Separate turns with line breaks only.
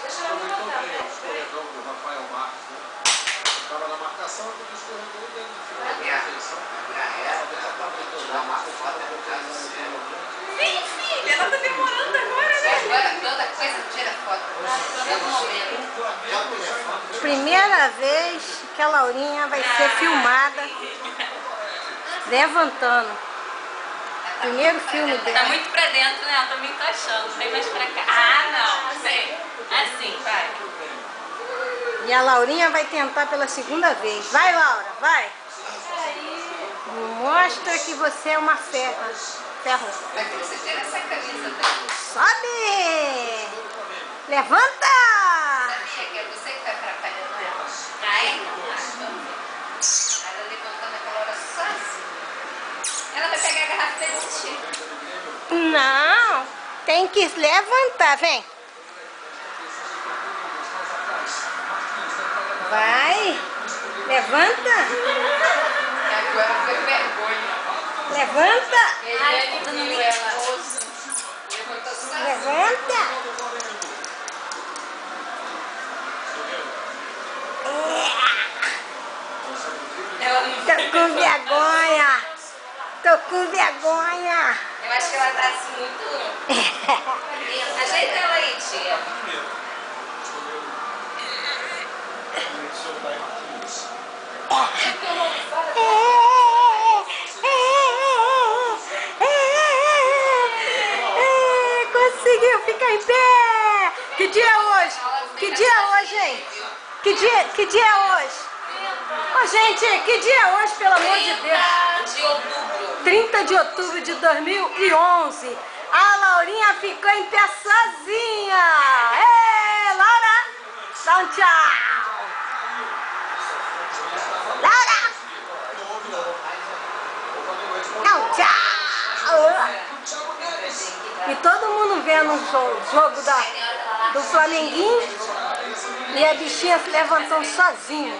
Deixa eu levantar. O escorredor do Rafael Marques, né? Estava na marcação, eu vi o escorredor dele no final da perfeição.
Sim, filha, ela tá demorando agora, né?
Agora toda coisa tira foto. Todo momento.
Primeira vez que a Laurinha vai ser filmada levantando. Primeiro filme
Tá
dela.
muito pra dentro, né? Ela tá me encaixando. Vem mais pra cá. Ah, não. Vem. Assim, vai.
E a Laurinha vai tentar pela segunda vez. Vai, Laura, vai. Mostra que você é uma ferro.
Vai ter que você tira essa camisa daí.
Sobe! Levanta!
Sabia que é você que tá atrapalhando ela? Cai. Ela levantando aquela hora sozinha. Ela vai pegar a garrafa e pegar um tiro.
Não, tem que levantar, vem. Vai, levanta,
Agora foi vergonha.
levanta,
Ele viu ela. Levantou sozinha.
levanta.
Ela não
Tô com vergonha, tô com vergonha.
Eu acho que ela tá assim muito. Ajeita ela aí, tia.
Conseguiu ficar em pé! Que dia é hoje? Que dia é hoje, hein? Que dia é hoje? Ô, gente, que dia é hoje, pelo amor de Deus?
De outubro.
30 de outubro de 2011. A Laurinha ficou em pé sozinha. Ê, Laura! Dá um tchau! Laura! Dá um tchau! E todo mundo vendo o jogo do Flamenguinho e a bichinha se levantou sozinha.